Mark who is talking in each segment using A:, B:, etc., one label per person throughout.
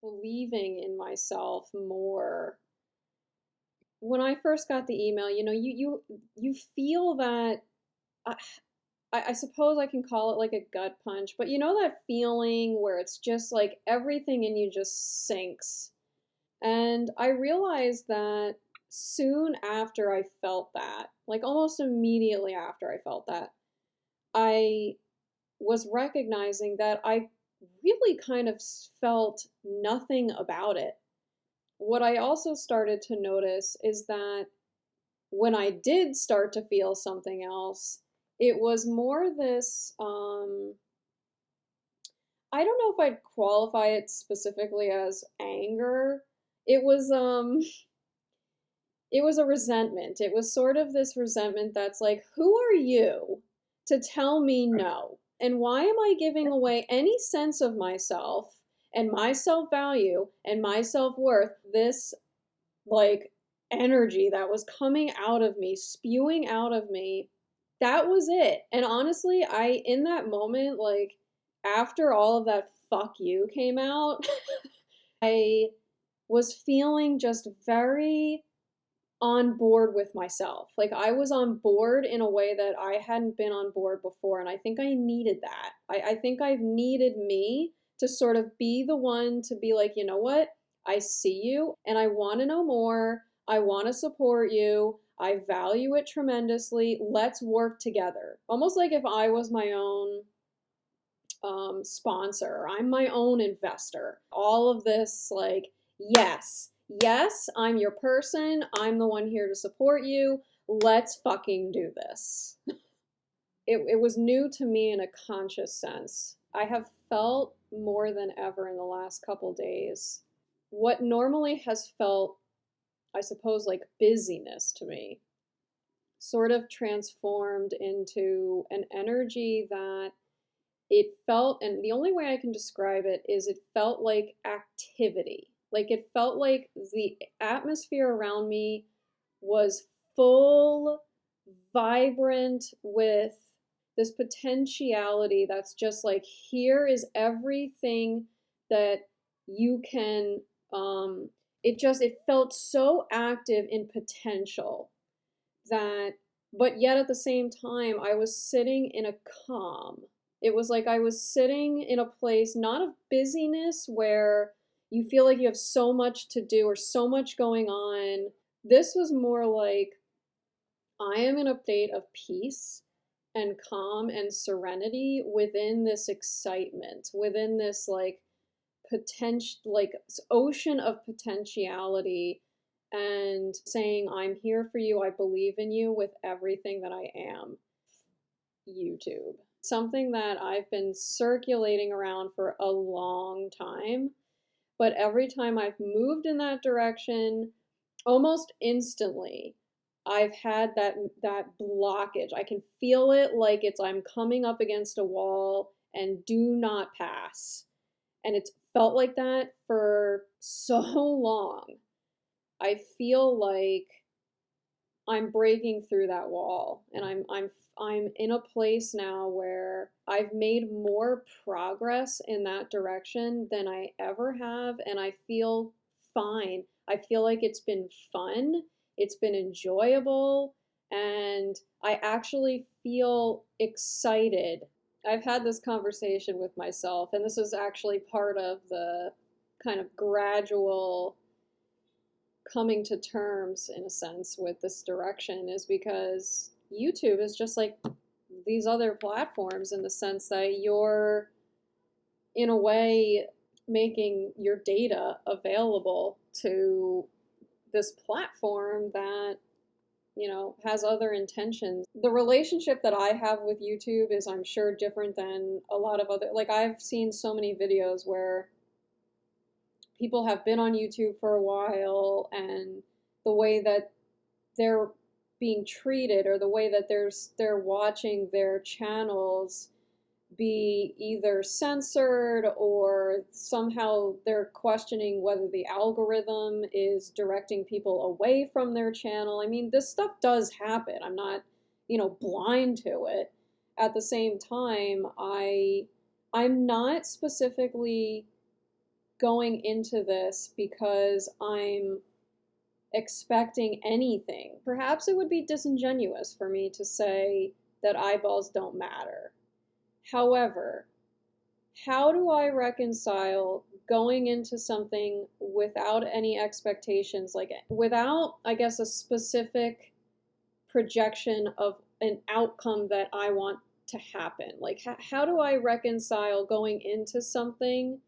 A: believing in myself more. When I first got the email, you feel that I, I suppose I can call it like a gut punch, but you know that feeling where it's just like everything in you just sinks. And I realized that soon after I felt that, like almost immediately after I felt that, I was recognizing that I really kind of felt nothing about it. What I also started to notice is that when I did start to feel something else, it was more this I don't know if I'd qualify it specifically as anger. It was it was a resentment. It was sort of this resentment that's like, who are you to tell me no? And why am I giving away any sense of myself and my self value and my self worth? This like energy that was coming out of me, spewing out of me. That was it. And honestly, in that moment, like, after all of that fuck you came out, I was feeling just very on board with myself. Like, I was on board in a way that I hadn't been on board before. And I think I needed that. I think I've needed me to sort of be the one to be like, you know what? I see you and I want to know more. I want to support you. I value it tremendously. Let's work together. Almost like if I was my own sponsor, I'm my own investor. All of this, like, yes, yes, I'm your person. I'm the one here to support you. Let's fucking do this. It was new to me in a conscious sense. I have felt more than ever in the last couple days what normally has felt, I suppose, like busyness to me, sort of transformed into an energy that it felt, and the only way I can describe it is it felt like activity. Like it felt like the atmosphere around me was full, vibrant with this potentiality that's just like, here is everything that you can, it felt so active in potential that, but yet at the same time, I was sitting in a calm. It was like I was sitting in a place not of busyness where you feel like you have so much to do or so much going on. This was more like I am in a state of peace and calm and serenity within this excitement, within this like potential, like ocean of potentiality, and saying, I'm here for you, I believe in you with everything that I am. YouTube. Something that I've been circulating around for a long time, but every time I've moved in that direction, almost instantly, I've had that blockage. I can feel it like it's I'm coming up against a wall and do not pass. And it's felt like that for so long. I feel like I'm breaking through that wall, and I'm in a place now where I've made more progress in that direction than I ever have, and I feel fine. I feel like it's been fun, it's been enjoyable, and I actually feel excited. I've had this conversation with myself, and this is actually part of the kind of gradual coming to terms, in a sense, with this direction, is because YouTube is just like these other platforms in the sense that you're, in a way, making your data available to this platform that, has other intentions. The relationship that I have with YouTube is, I'm sure, different than a lot of other, like, I've seen so many videos where people have been on YouTube for a while, and the way that they're being treated, or the way that they're watching their channels be either censored, or somehow they're questioning whether the algorithm is directing people away from their channel. I mean, this stuff does happen. I'm not, blind to it. At the same time, I'm not specifically going into this because I'm expecting anything. Perhaps it would be disingenuous for me to say that eyeballs don't matter. However, how do I reconcile going into something without any expectations, like without, I guess, a specific projection of an outcome that I want to happen? Like, how do I reconcile going into something?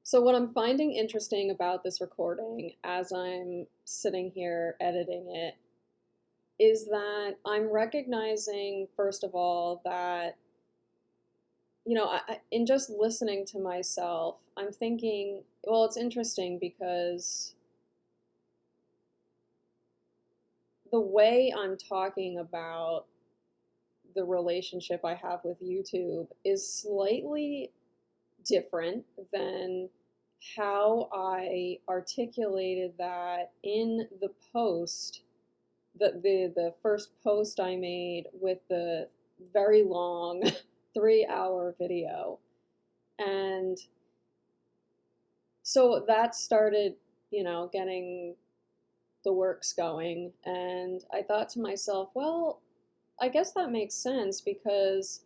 A: So, what I'm finding interesting about this recording as I'm sitting here editing it is that I'm recognizing, first of all, that, in just listening to myself, I'm thinking, well, it's interesting because the way I'm talking about the relationship I have with YouTube is slightly different than how I articulated that in the post, the first post I made with the very long 3-hour video. And so that started, getting the works going. And I thought to myself, well, I guess that makes sense because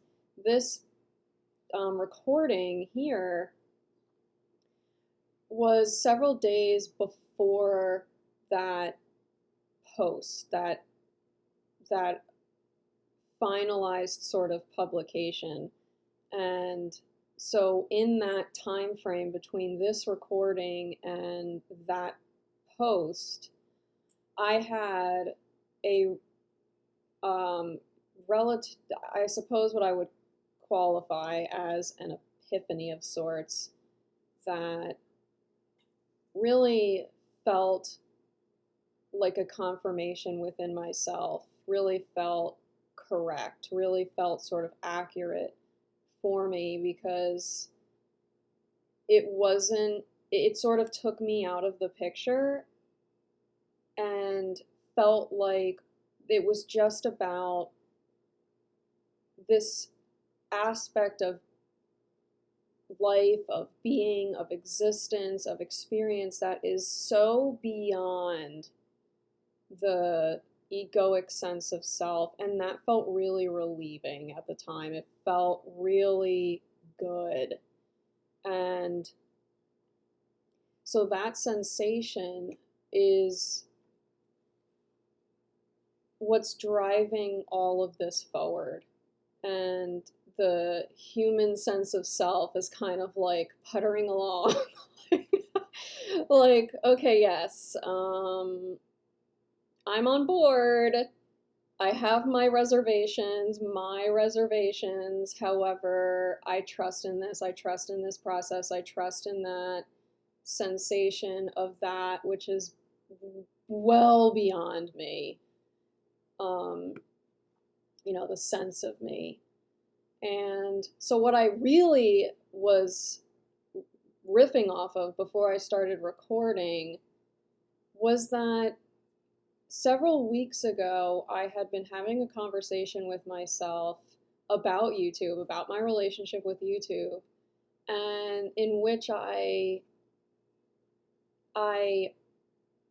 A: this recording here was several days before that post, that finalized sort of publication. And so in that time frame between this recording and that post, I had a relative, I suppose what I would qualify as an epiphany of sorts, that really felt like a confirmation within myself, really felt correct, really felt sort of accurate for me, because it sort of took me out of the picture and felt like it was just about this aspect of life, of being, of existence, of experience that is so beyond the egoic sense of self. And that felt really relieving at the time. It felt really good. And so that sensation is what's driving all of this forward. And the human sense of self is kind of like puttering along. Like, okay, yes, I'm on board. I have my reservations. However, I trust in this. I trust in this process. I trust in that sensation of that which is well beyond me. The sense of me. And so what I really was riffing off of before I started recording was that several weeks ago, I had been having a conversation with myself about YouTube, about my relationship with YouTube, and in which I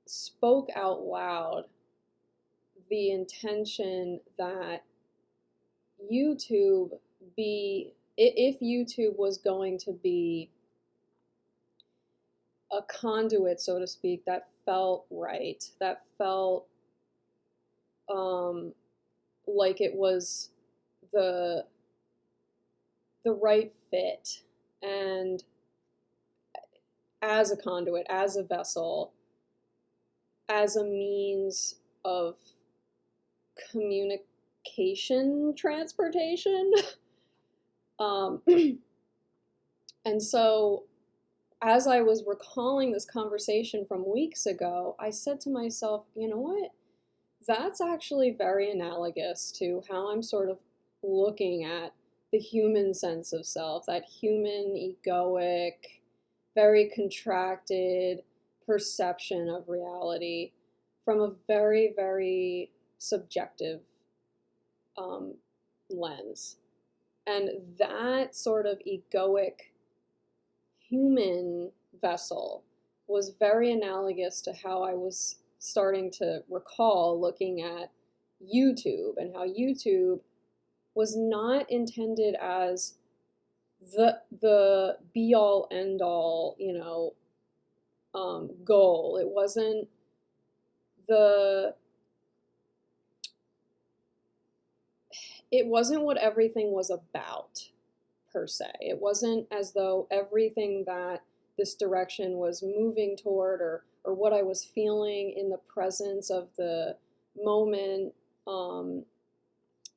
A: spoke out loud the intention that if YouTube was going to be a conduit, so to speak, that felt right, that felt like it was the right fit, and as a conduit, as a vessel, as a means of communication, transportation. And so as I was recalling this conversation from weeks ago, I said to myself, you know what? That's actually very analogous to how I'm sort of looking at the human sense of self, that human, egoic, very contracted perception of reality from a very, very subjective lens. And that sort of egoic human vessel was very analogous to how I was starting to recall looking at YouTube, and how YouTube was not intended as the be all end all, goal. The it wasn't what everything was about, per se. It wasn't as though everything that this direction was moving toward, or what I was feeling in the presence of the moment,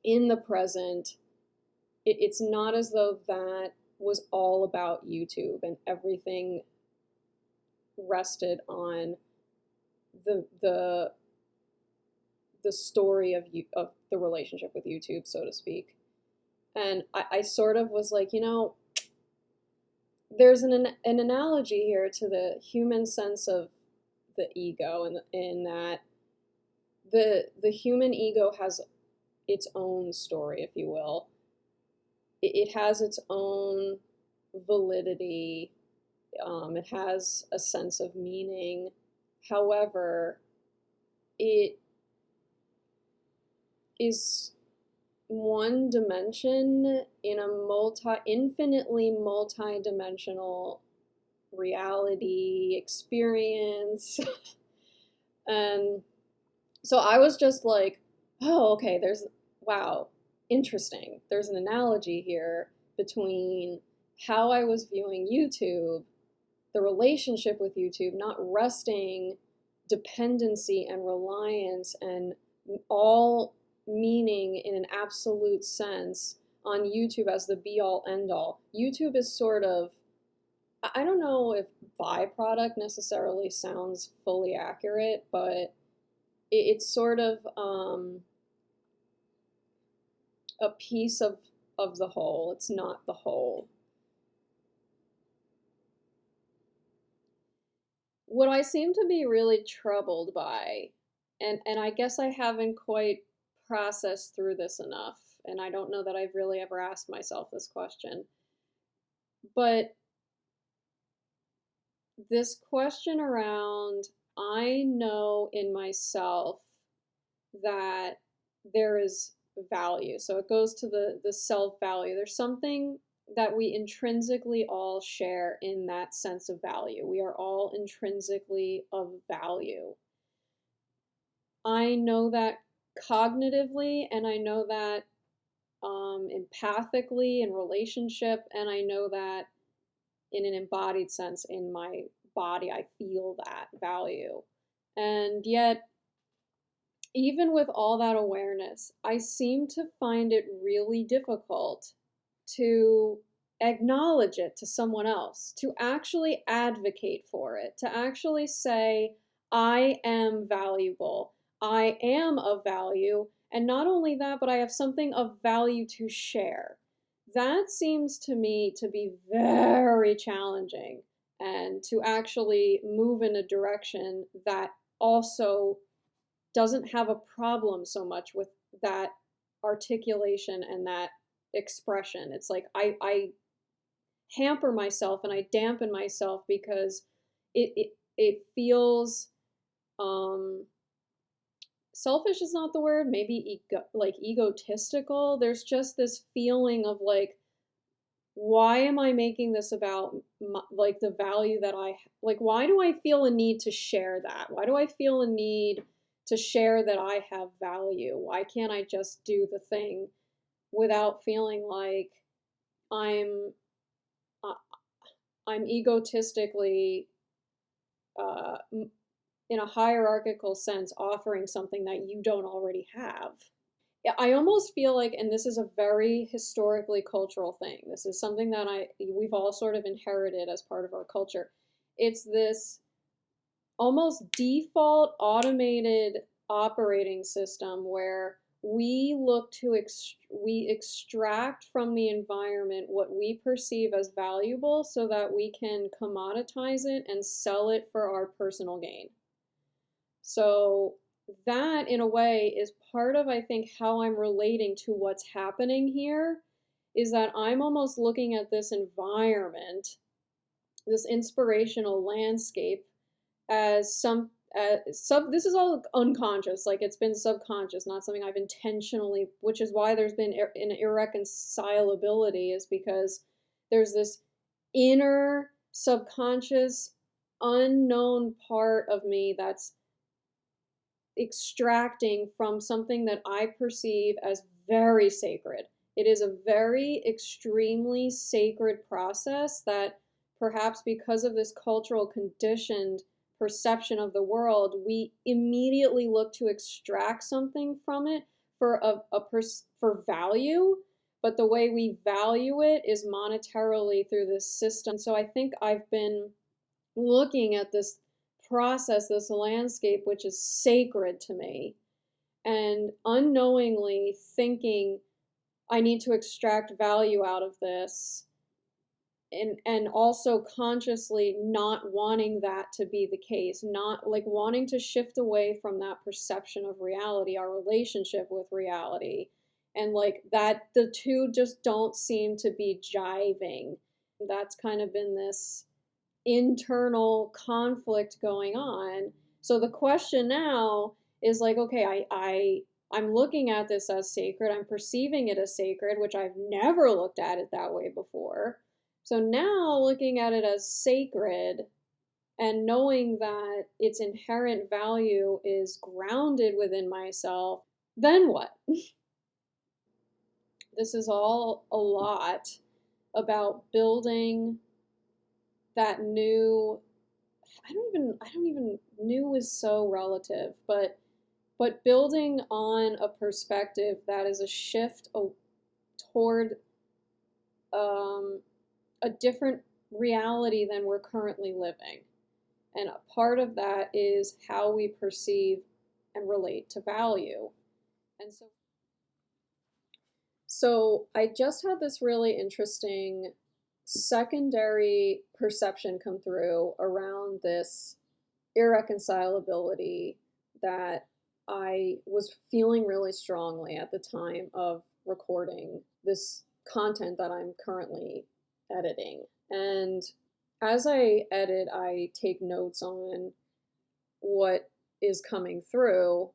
A: in the present. It's not as though that was all about YouTube and everything rested on the the story of the relationship with YouTube, so to speak. And I sort of was like, there's an analogy here to the human sense of the ego, in that the human ego has its own story, if you will. It has its own validity. It has a sense of meaning. However, it is one dimension in a infinitely multi-dimensional reality experience. And so I was just like, oh, okay, wow, interesting. There's an analogy here between how I was viewing YouTube, the relationship with YouTube, not resting dependency and reliance and all meaning in an absolute sense on YouTube as the be all end all. YouTube is sort of, I don't know if byproduct necessarily sounds fully accurate, but it's sort of a piece of the whole. It's not the whole. What I seem to be really troubled by, and I guess I haven't quite processed through this enough, and I don't know that I've really ever asked myself this question, but this question around, I know in myself that there is value. So it goes to the self value. There's something that we intrinsically all share in that sense of value. We are all intrinsically of value. I know that cognitively, and I know that empathically in relationship, and I know that in an embodied sense in my body. I feel that value. And yet, even with all that awareness, I seem to find it really difficult to acknowledge it to someone else, to actually advocate for it, to actually say, I am valuable, I am of value, and not only that, but I have something of value to share. That seems to me to be very challenging, and to actually move in a direction that also doesn't have a problem so much with that articulation and that expression. It's like I hamper myself and I dampen myself because it feels selfish is not the word, maybe like egotistical. There's just this feeling of like, why am I making this about like the value that like, why do I feel a need to share that? Why do I feel a need to share that I have value? Why can't I just do the thing without feeling like I'm uh, I'm egotistically uh, in a hierarchical sense offering something that you don't already have. I almost feel like, and this is a very historically cultural thing. This is something that we've all sort of inherited as part of our culture. It's this almost default automated operating system where we look to we extract from the environment what we perceive as valuable so that we can commoditize it and sell it for our personal gain. So that, in a way, is part of, I think, how I'm relating to what's happening here, is that I'm almost looking at this environment this inspirational landscape as this is all unconscious, like it's been subconscious, not something I've intentionally, which is why there's been an irreconcilability, is because there's this inner subconscious unknown part of me that's extracting from something that I perceive as very sacred. It is a very extremely sacred process that perhaps because of this cultural conditioned perception of the world, we immediately look to extract something from it for for value, but the way we value it is monetarily through this system. So I think I've been looking at this process, this landscape, which is sacred to me, and unknowingly thinking I need to extract value out of this, and also consciously not wanting that to be the case, not like wanting to shift away from that perception of reality, our relationship with reality, and like that the two just don't seem to be jiving. That's kind of been this internal conflict going on. So the question now is like, okay, I'm looking at this as sacred. I'm perceiving it as sacred, which I've never looked at it that way before. So now looking at it as sacred and knowing that its inherent value is grounded within myself, then what? This is all a lot about building that new, I don't even, new is so relative, but building on a perspective that is a shift toward a different reality than we're currently living. And a part of that is how we perceive and relate to value. And so I just had this really interesting secondary perception come through around this irreconcilability that I was feeling really strongly at the time of recording this content that I'm currently editing. And as I edit, I take notes on what is coming through.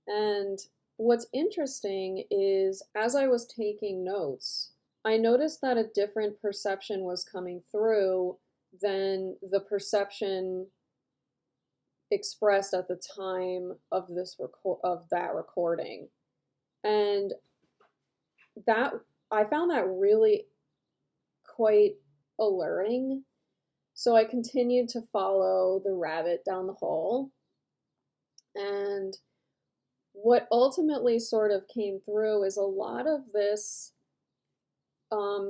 A: And what's interesting is as I was taking notes, I noticed that a different perception was coming through than the perception expressed at the time of that recording. And that I found that really quite alluring. So I continued to follow the rabbit down the hole. And what ultimately sort of came through is a lot of this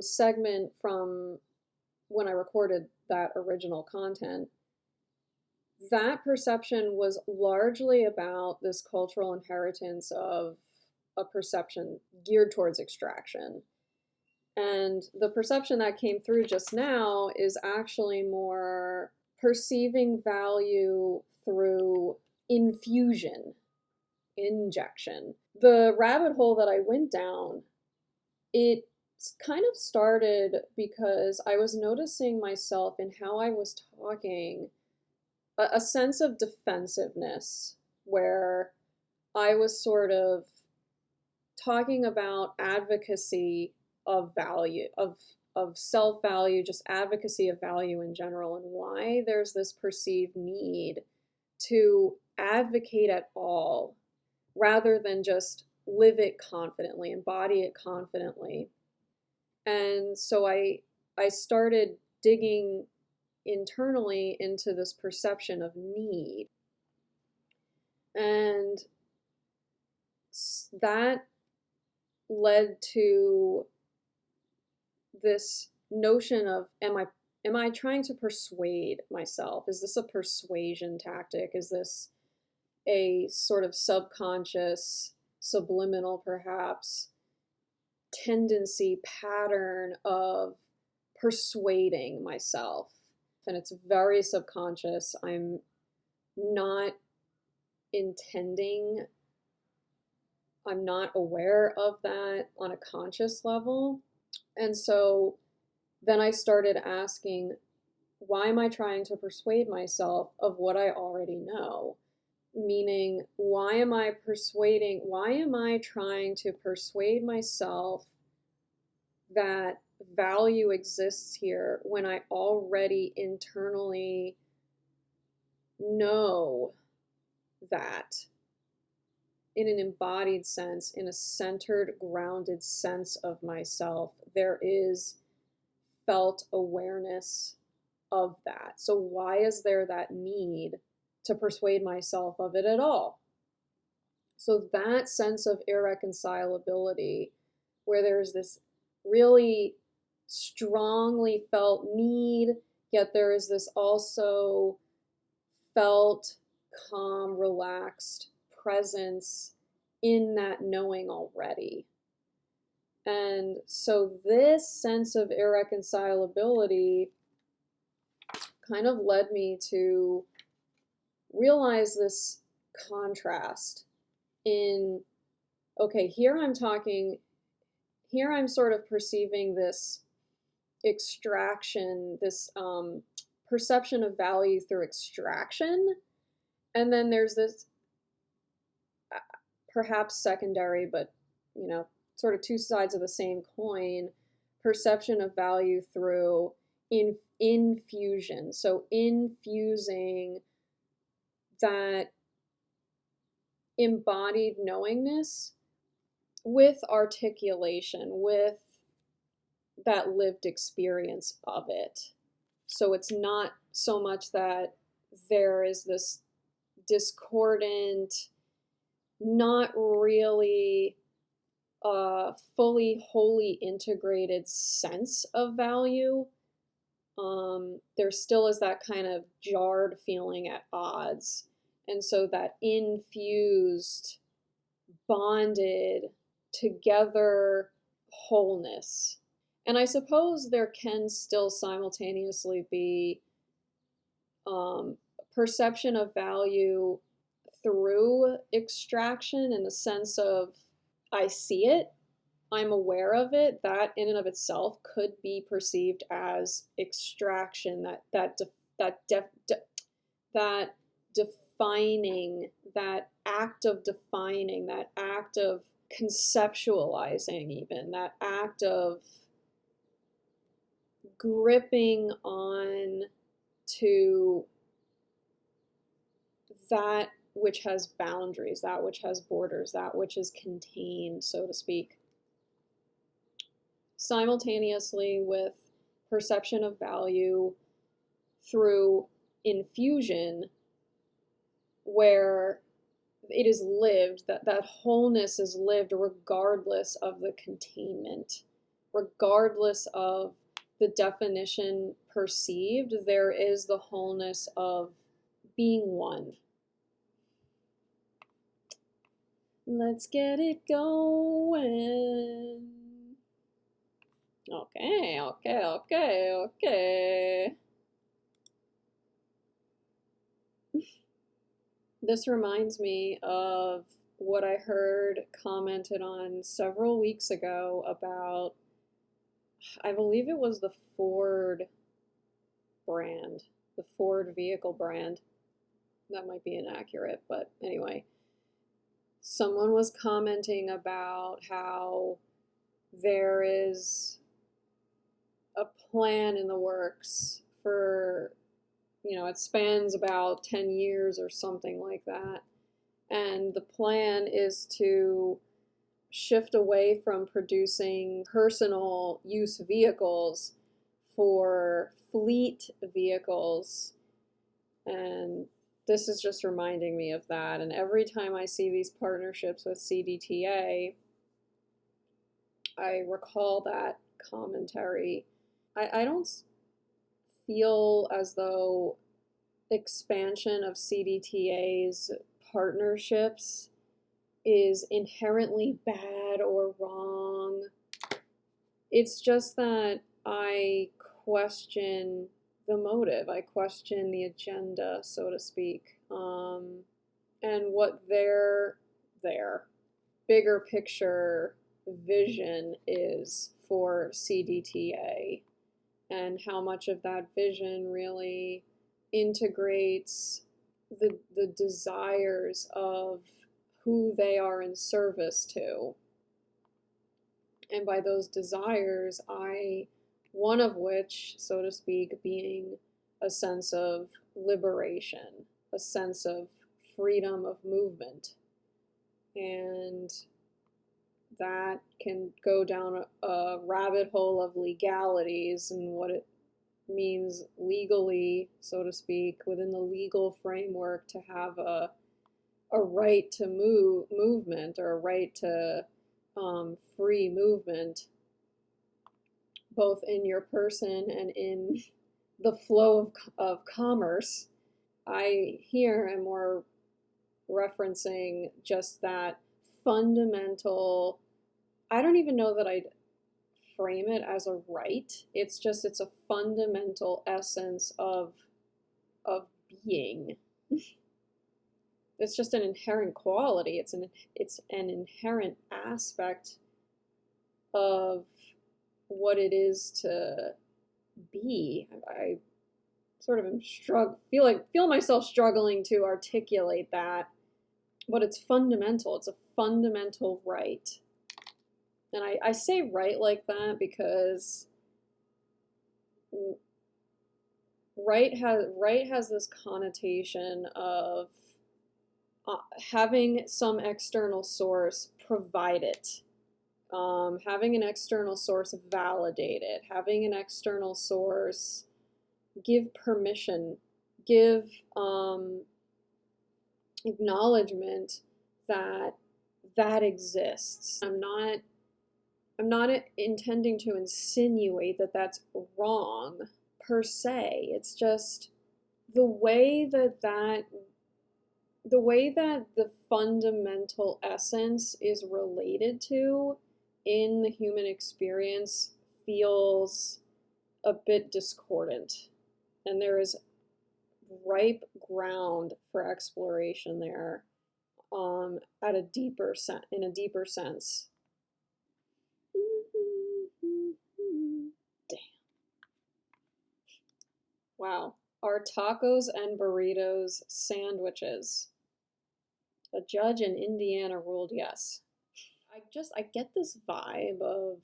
A: segment from when I recorded that original content. That perception was largely about this cultural inheritance of a perception geared towards extraction. And the perception that came through just now is actually more perceiving value through infusion, injection. The rabbit hole that I went down, it kind of started because I was noticing myself in how I was talking, a sense of defensiveness where I was sort of talking about advocacy of value, of self-value, just advocacy of value in general, and why there's this perceived need to advocate at all rather than just live it confidently, embody it confidently. And so I started digging internally into this perception of need. And that led to this notion of am I trying to persuade myself? Is this a persuasion tactic? Is this a sort of subconscious, subliminal perhaps, tendency, pattern of persuading myself? And it's very subconscious. I'm not intending, I'm not aware of that on a conscious level. And so then I started asking, why am I trying to persuade myself of what I already know? Meaning, why am I trying to persuade myself that value exists here when I already internally know that in an embodied sense, in a centered, grounded sense of myself, there is felt awareness of that. So why is there that need to persuade myself of it at all? So that sense of irreconcilability, where there's this really strongly felt need, yet there is this also felt calm, relaxed presence in that knowing already. And so this sense of irreconcilability kind of led me to realize this contrast in, okay, here I'm sort of perceiving this extraction, this perception of value through extraction. And then there's this perhaps secondary, but, sort of two sides of the same coin, perception of value through infusion. So infusing that embodied knowingness with articulation, with that lived experience of it. So it's not so much that there is this discordant, not really fully, wholly integrated sense of value. There still is that kind of jarred feeling at odds. And so that infused, bonded, together wholeness. And I suppose there can still simultaneously be perception of value through extraction, in the sense of I see it, I'm aware of it. That in and of itself could be perceived as extraction. That defining, that act of defining, that act of conceptualizing, even that act of gripping on to that which has boundaries, that which has borders, that which is contained, so to speak. Simultaneously with perception of value through infusion, where it is lived, that wholeness is lived regardless of the containment, regardless of the definition perceived, there is the wholeness of being one. Let's get it going. Okay. This reminds me of what I heard commented on several weeks ago about, I believe it was the Ford brand, the Ford vehicle brand. That might be inaccurate, but anyway. Someone was commenting about how there is a plan in the works for, it spans about 10 years or something like that. And the plan is to shift away from producing personal use vehicles for fleet vehicles. And this is just reminding me of that. And every time I see these partnerships with CDTA, I recall that commentary. I don't feel as though expansion of CDTA's partnerships is inherently bad or wrong. It's just that I question the motive, I question the agenda, so to speak, and what their bigger picture vision is for CDTA. and how much of that vision really integrates the desires of who they are in service to. And by those desires, one of which, so to speak, being a sense of liberation, a sense of freedom of movement. And that can go down a rabbit hole of legalities and what it means legally, so to speak, within the legal framework to have a right to movement, or a right to free movement, both in your person and in the flow of commerce. I here am more referencing just that fundamental, I don't even know that I'd frame it as a right. It's a fundamental essence of being. It's just an inherent quality. It's an inherent aspect of what it is to be. I sort of am feel myself struggling to articulate that, but it's fundamental. It's a fundamental right. And I say right like that because right has this connotation of having some external source provide it, having an external source validate it, having an external source give permission, give acknowledgement that that exists. I'm not intending to insinuate that that's wrong per se. It's just the way that the fundamental essence is related to in the human experience feels a bit discordant. And there is ripe ground for exploration there, in a deeper sense. Damn. Wow. Are tacos and burritos sandwiches? A judge in Indiana ruled yes. I get this vibe of,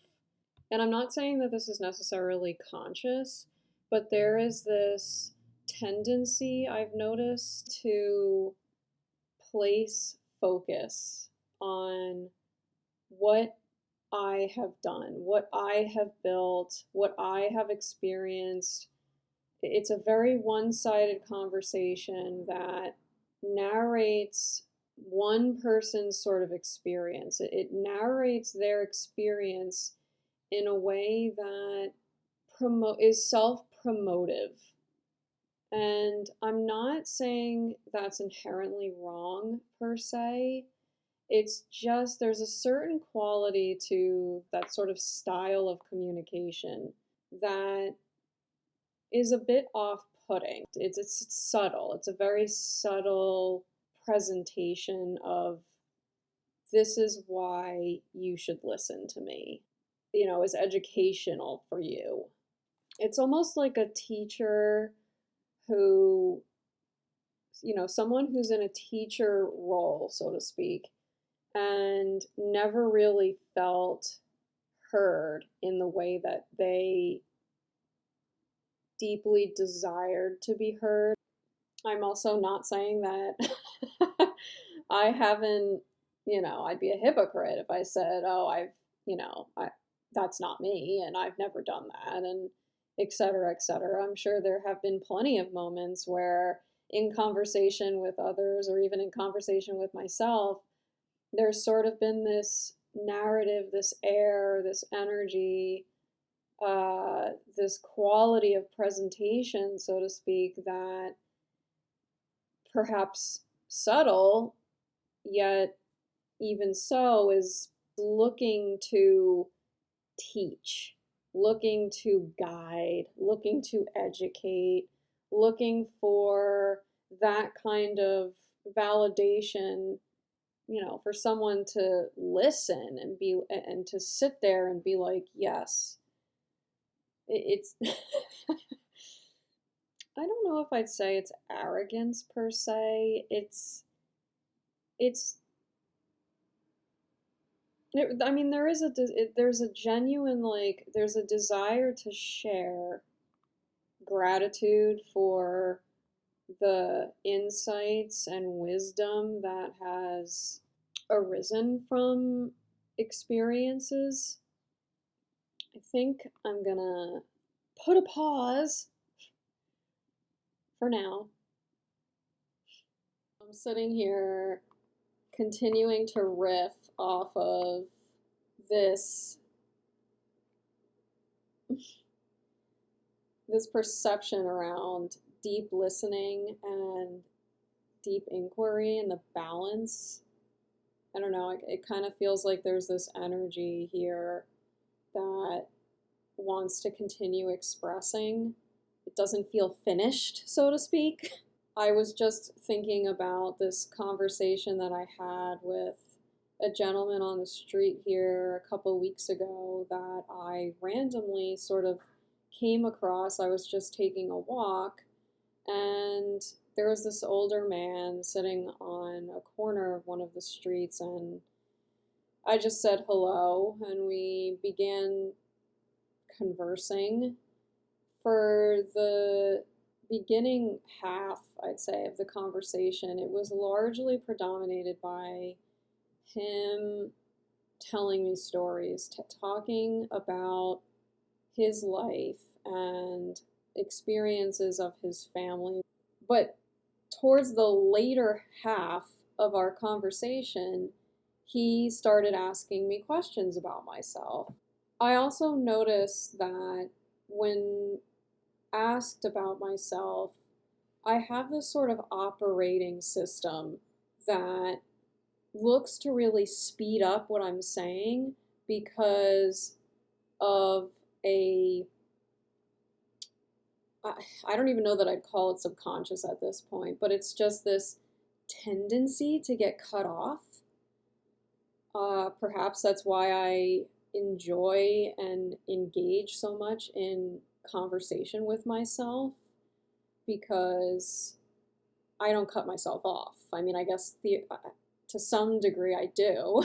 A: and I'm not saying that this is necessarily conscious, but there is this tendency I've noticed to place focus on what I have done, what I have built, what I have experienced. It's a very one-sided conversation that narrates one person's sort of experience. It narrates their experience in a way that is self-promotive. And I'm not saying that's inherently wrong per se. It's just there's a certain quality to that sort of style of communication that is a bit off-putting. It's subtle. It's a very subtle presentation of, this is why you should listen to me. Is educational for you. It's almost like a teacher who, someone who's in a teacher role, so to speak, and never really felt heard in the way that they deeply desired to be heard. I'm also not saying that I haven't, I'd be a hypocrite if I said, oh, that's not me and I've never done that, and et cetera, et cetera. I'm sure there have been plenty of moments where in conversation with others, or even in conversation with myself, there's sort of been this narrative, this air, this energy, this quality of presentation, so to speak, that perhaps subtle, yet even so is looking to teach, looking to guide, looking to educate, looking for that kind of validation, for someone to listen and to sit there and be like, yes, it's I don't know if I'd say it's arrogance per se. It's I mean there's a genuine like there's a desire to share gratitude for the insights and wisdom that has arisen from experiences. I think I'm gonna put a pause for now. I'm sitting here continuing to riff off of this this perception around deep listening and deep inquiry and the balance. I don't know, it kind of feels like there's this energy here that wants to continue expressing. It doesn't feel finished, so to speak. I was just thinking about this conversation that I had with a gentleman on the street here a couple weeks ago that I randomly sort of came across. I was just taking a walk, and there was this older man sitting on a corner of one of the streets, and I just said hello, and we began conversing. For the beginning half, I'd say, of the conversation, it was largely predominated by him telling me stories, talking about his life and experiences of his family. But towards the later half of our conversation, he started asking me questions about myself. I also noticed that when asked about myself, I have this sort of operating system that looks to really speed up what I'm saying because of a I don't even know that I'd call it subconscious at this point, but it's just this tendency to get cut off. Perhaps that's why I enjoy and engage so much in conversation with myself, because I don't cut myself off. I mean, I guess to some degree I do.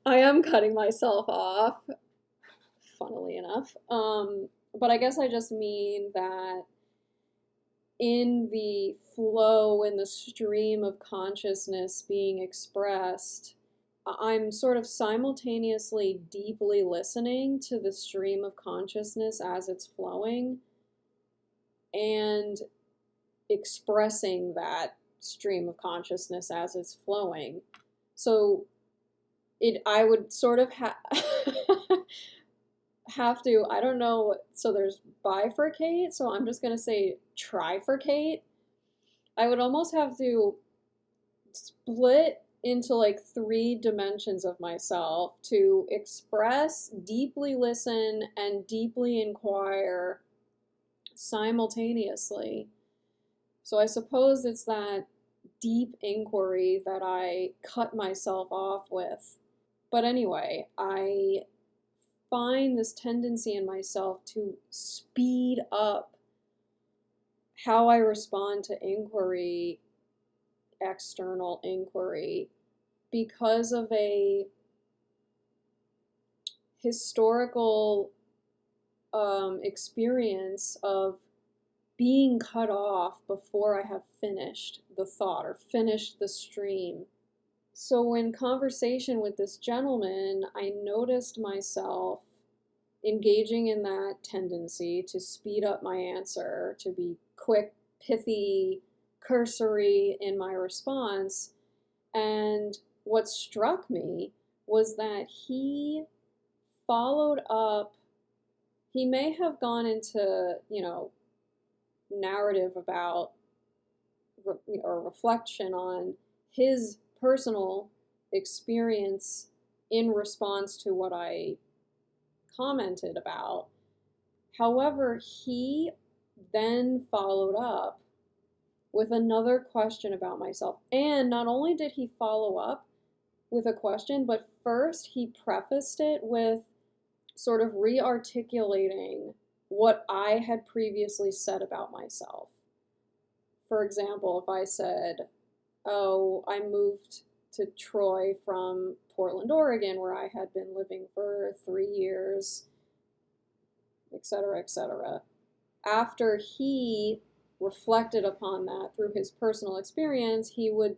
A: I am cutting myself off, funnily enough. But I guess I just mean that in the flow, in the stream of consciousness being expressed, I'm sort of simultaneously deeply listening to the stream of consciousness as it's flowing and expressing that stream of consciousness as it's flowing. So I would sort of have to, I don't know, so there's bifurcate, so I'm just going to say trifurcate. I would almost have to split into like 3 dimensions of myself to express, deeply listen, and deeply inquire simultaneously. So I suppose it's that deep inquiry that I cut myself off with. But anyway, I find this tendency in myself to speed up how I respond to inquiry, external inquiry, because of a historical experience of being cut off before I have finished the thought or finished the stream. So, in conversation with this gentleman, I noticed myself engaging in that tendency to speed up my answer, to be quick, pithy, cursory in my response. And what struck me was that he followed up, he may have gone into, narrative about or reflection on his personal experience in response to what I commented about. However, he then followed up with another question about myself. And not only did he follow up with a question, but first he prefaced it with, sort of re-articulating what I had previously said about myself. For example, if I said, oh, I moved to Troy from Portland, Oregon, where I had been living for 3 years, etc., etc. After he reflected upon that through his personal experience, he would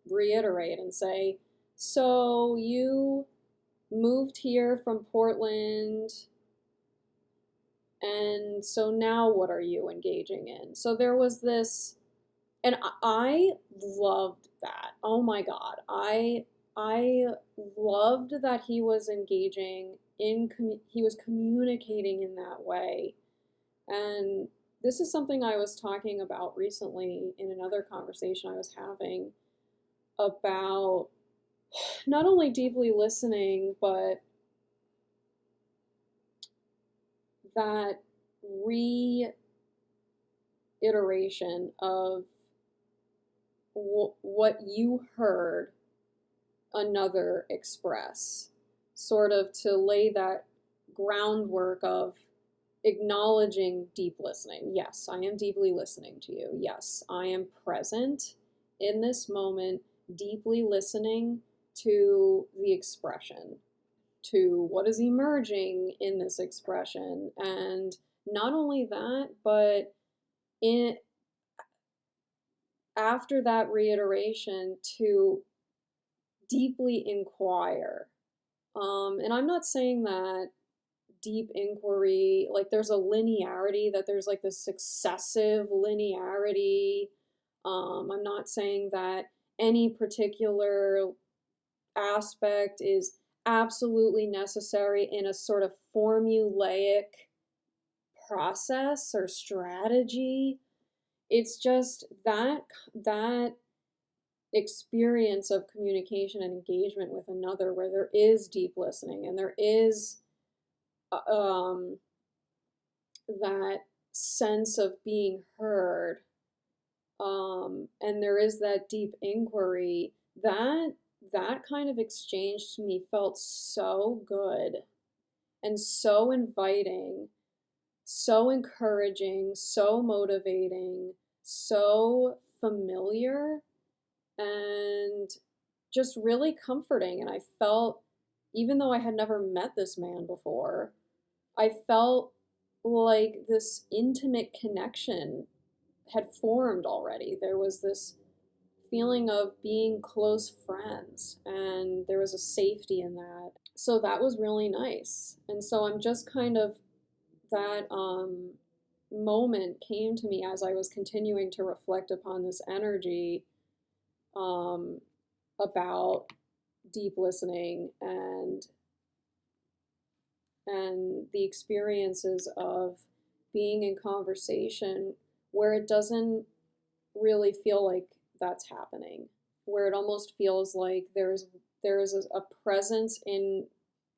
A: reiterate and say, so you moved here from Portland, and so now what are you engaging in? So there was this, and I loved that. Oh my God. I loved that he was engaging in, he was communicating in that way. And this is something I was talking about recently in another conversation I was having about not only deeply listening, but that reiteration of what you heard another express, sort of to lay that groundwork of acknowledging deep listening. Yes, I am deeply listening to you. Yes, I am present in this moment, deeply listening to the expression, to what is emerging in this expression. And not only that, but in after that reiteration, to deeply inquire. And I'm not saying that deep inquiry, like there's a linearity, that there's like this successive linearity. I'm not saying that any particular aspect is absolutely necessary in a sort of formulaic process or strategy. It's just that experience of communication and engagement with another where there is deep listening and there is um, that sense of being heard, and there is that deep inquiry, that kind of exchange to me felt so good and so inviting, so encouraging, so motivating, so familiar, and just really comforting. And I felt, even though I had never met this man before, I felt like this intimate connection had formed already. There was this feeling of being close friends, and there was a safety in that. So that was really nice. And so I'm just kind of, that moment came to me as I was continuing to reflect upon this energy, um, about deep listening and the experiences of being in conversation where it doesn't really feel like that's happening, where it almost feels like there is a presence in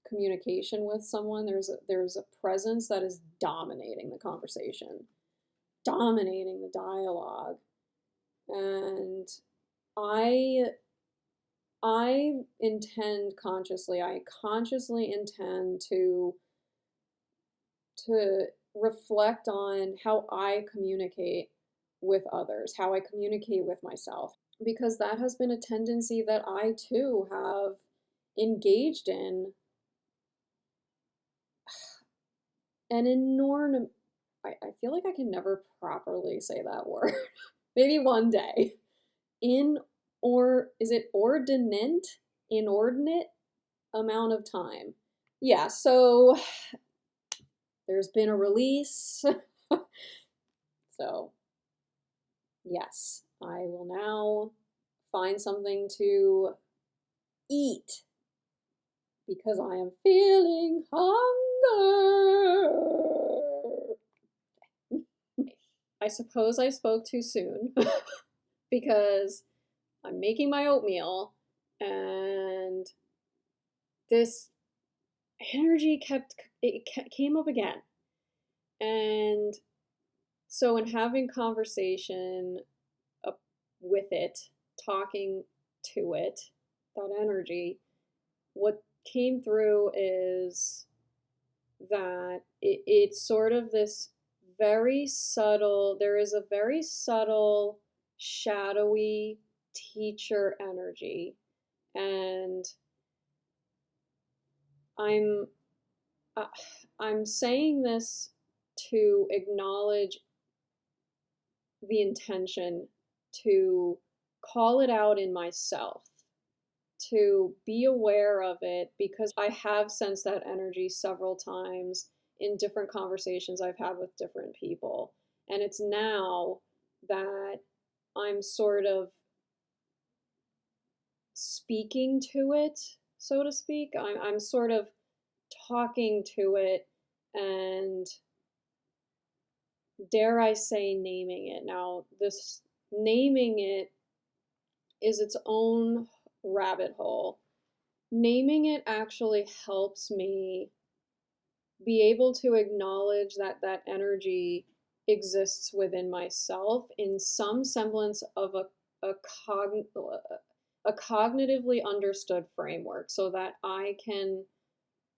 A: communication with someone. There's a presence that is dominating the conversation, dominating the dialogue. And I I intend consciously, I consciously intend to reflect on how I communicate with others, how I communicate with myself, because that has been a tendency that I too have engaged in an enormous, I feel like I can never properly say that word. Maybe one day. Or is it ordinate? Inordinate amount of time. Yeah, so there's been a release. So, yes, I will now find something to eat because I am feeling hunger. I suppose I spoke too soon because I'm making my oatmeal and this energy came up again. And so in having conversation with it, talking to it, that energy, what came through is that it's sort of this very subtle, there is a very subtle, shadowy teacher energy. And I'm uh, I'm saying this to acknowledge the intention, to call it out in myself, to be aware of it, because I have sensed that energy several times in different conversations I've had with different people. And it's now that I'm sort of speaking to it, so to speak. I'm sort of talking to it and, dare I say, naming it. Now, this naming it is its own rabbit hole. Naming it actually helps me be able to acknowledge that that energy exists within myself in some semblance of a, cogn- a cognitively understood framework, so that I can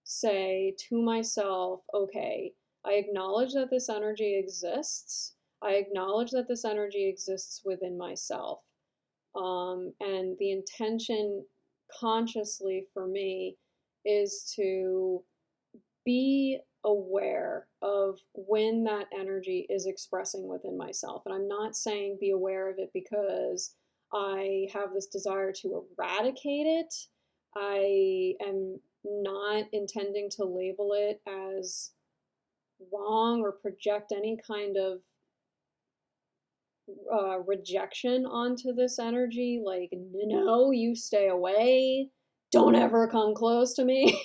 A: say to myself, okay, I acknowledge that this energy exists. I acknowledge that this energy exists within myself. And the intention consciously for me is to be aware of when that energy is expressing within myself. And I'm not saying be aware of it because I have this desire to eradicate it. I am not intending to label it as wrong or project any kind of rejection onto this energy, like, no, you stay away, don't ever come close to me.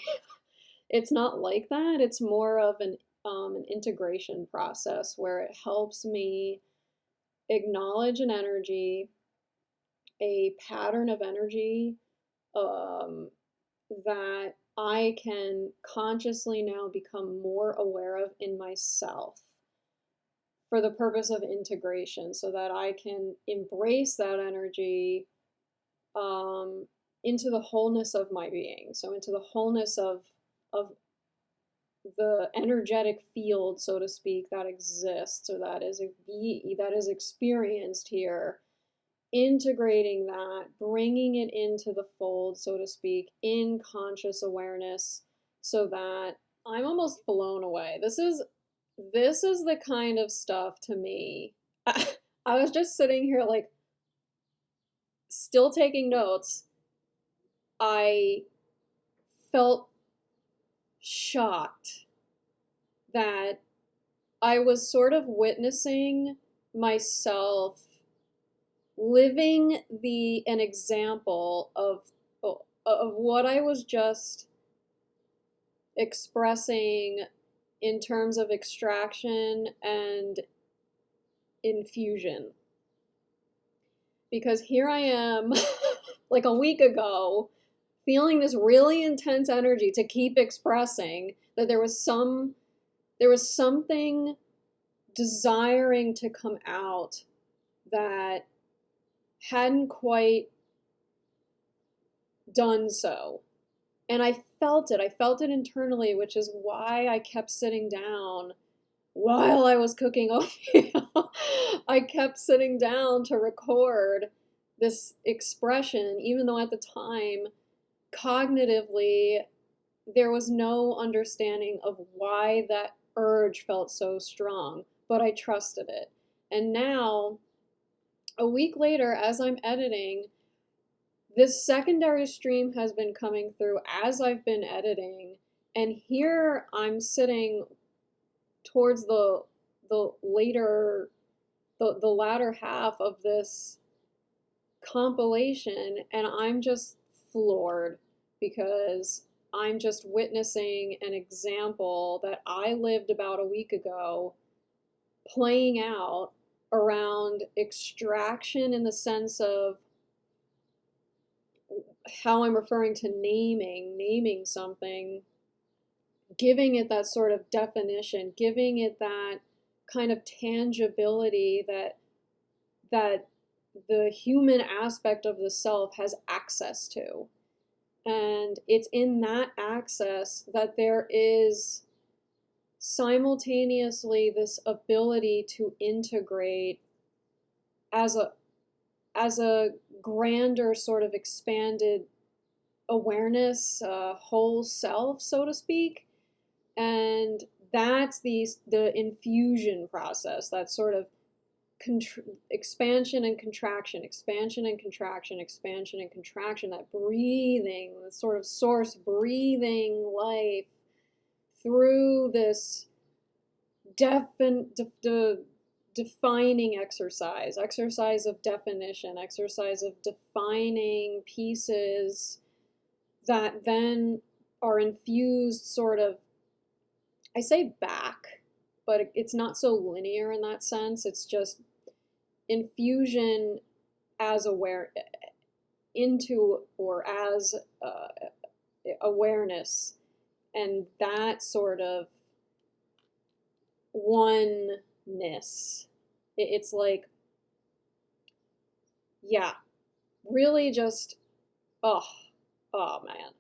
A: It's not like that. It's more of an integration process where it helps me acknowledge an energy, a pattern of energy, um, that I can consciously now become more aware of in myself for the purpose of integration, so that I can embrace that energy, um, into the wholeness of my being. So into the wholeness of the energetic field, so to speak, that exists, or that is experienced here, integrating that, bringing it into the fold, so to speak, in conscious awareness, so that I'm almost blown away. This is the kind of stuff to me. I was just sitting here, like, still taking notes. I felt shocked that I was sort of witnessing myself living an example of what I was just expressing in terms of extraction and infusion. Because here I am, like a week ago, feeling this really intense energy to keep expressing that there was something desiring to come out that hadn't quite done so. And I felt it. I felt it internally, which is why I kept sitting down while I was cooking oatmeal. I kept sitting down to record this expression, even though at the time, cognitively, there was no understanding of why that urge felt so strong, but I trusted it. And now, a week later, as I'm editing, this secondary stream has been coming through as I've been editing, and here I'm sitting towards the latter half of this compilation, and I'm just floored, because I'm just witnessing an example that I lived about a week ago playing out around extraction, in the sense of how I'm referring to naming something, giving it that sort of definition, giving it that kind of tangibility that the human aspect of the self has access to. And it's in that access that there is simultaneously this ability to integrate as a grander sort of expanded awareness, whole self, so to speak. And that's the infusion process, that sort of expansion and contraction, expansion and contraction, expansion and contraction, that breathing, the sort of source breathing life through this defining exercise of definition, exercise of defining pieces that then are infused sort of, I say back, but it's not so linear in that sense. It's just infusion as aware into, or as awareness, and that sort of oneness. It's like, yeah, really just, oh, man.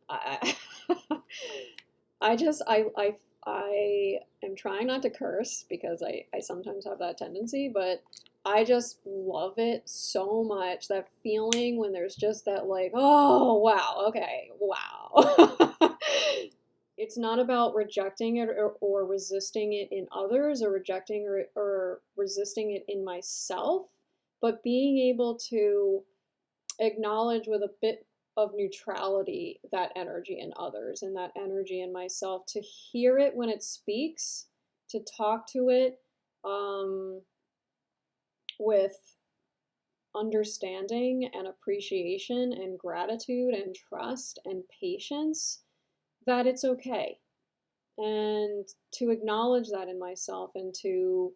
A: I am trying not to curse because I sometimes have that tendency, but I just love it so much. That feeling when there's just that, like, oh, wow, okay, wow. It's not about rejecting it or resisting it in others, or rejecting or resisting it in myself, but being able to acknowledge with a bit of neutrality that energy in others and that energy in myself, to hear it when it speaks, to talk to it with understanding and appreciation and gratitude and trust and patience, that it's okay. And to acknowledge that in myself, and to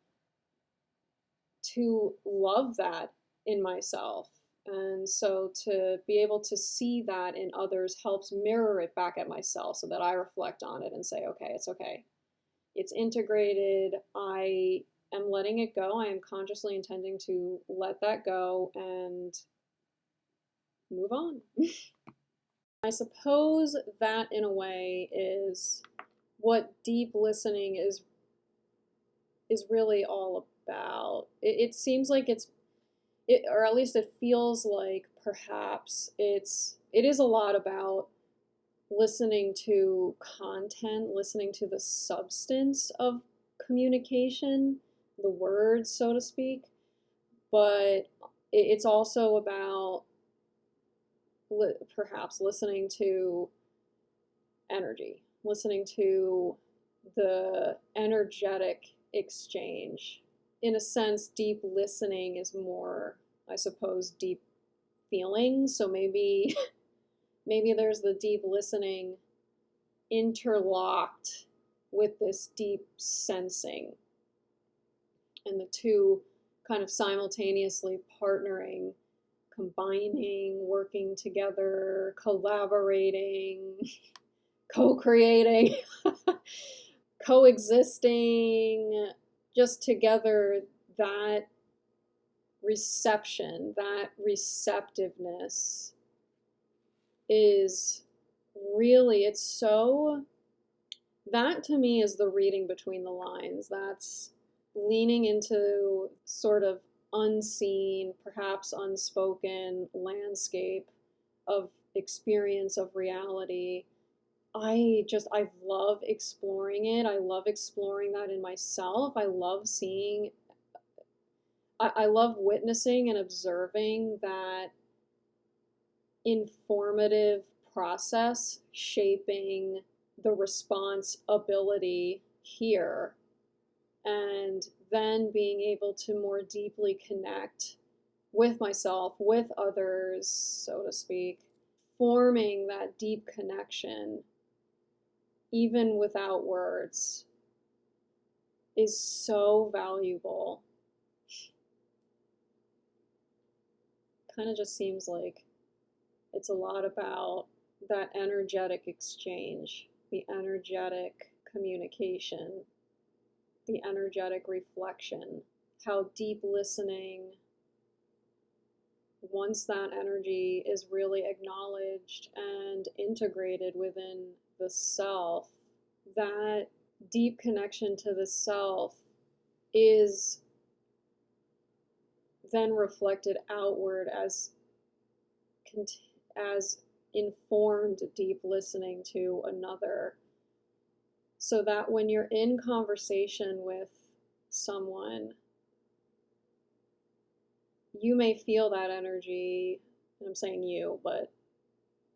A: love that in myself. And so to be able to see that in others helps mirror it back at myself, so that I reflect on it and say, okay, it's okay. It's integrated. I am letting it go. I am consciously intending to let that go and move on. I suppose that in a way is what deep listening is really all about. It seems like or at least it feels like perhaps it is a lot about listening to content, listening to the substance of communication, the words, so to speak. But it's also about perhaps listening to energy, listening to the energetic exchange. In a sense, deep listening is more, I suppose, deep feeling. So maybe maybe there's the deep listening interlocked with this deep sensing, and the two kind of simultaneously partnering, combining, working together, collaborating, co-creating, coexisting, just together. That reception, that receptiveness is really, it's so, that to me is the reading between the lines. That's leaning into sort of unseen, perhaps unspoken landscape of experience, of reality. I love exploring it. I love exploring that in myself. I love seeing, I love witnessing and observing that informative process shaping the response ability here, and then being able to more deeply connect with myself, with others, so to speak, forming that deep connection, even without words, is so valuable. Kind of just seems like it's a lot about that energetic exchange, the energetic communication, the energetic reflection, how deep listening, once that energy is really acknowledged and integrated within the self, that deep connection to the self is then reflected outward as informed deep listening to another, so that when you're in conversation with someone, you may feel that energy, and I'm saying you, but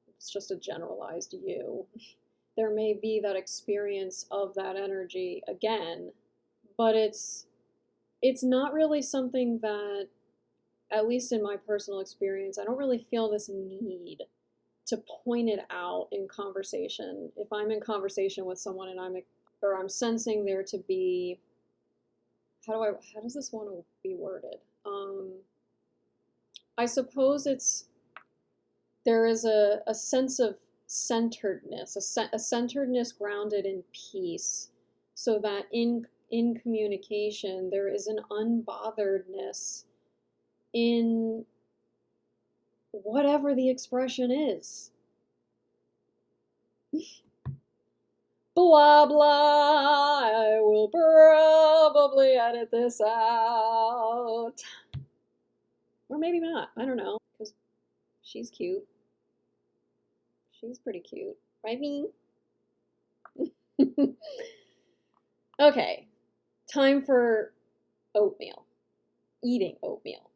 A: it's just a generalized you. There may be that experience of that energy again, but it's not really something that, at least in my personal experience, I don't really feel this need to point it out in conversation. If I'm in conversation with someone and I'm sensing there to be, how does this want to be worded? I suppose there is a sense of centeredness, a centeredness grounded in peace, so that in communication there is an unbotheredness in whatever the expression is. Blah blah, I will probably edit this out. Or maybe not, I don't know, because she's cute. She's pretty cute, right, me? Okay, time for oatmeal. Eating oatmeal.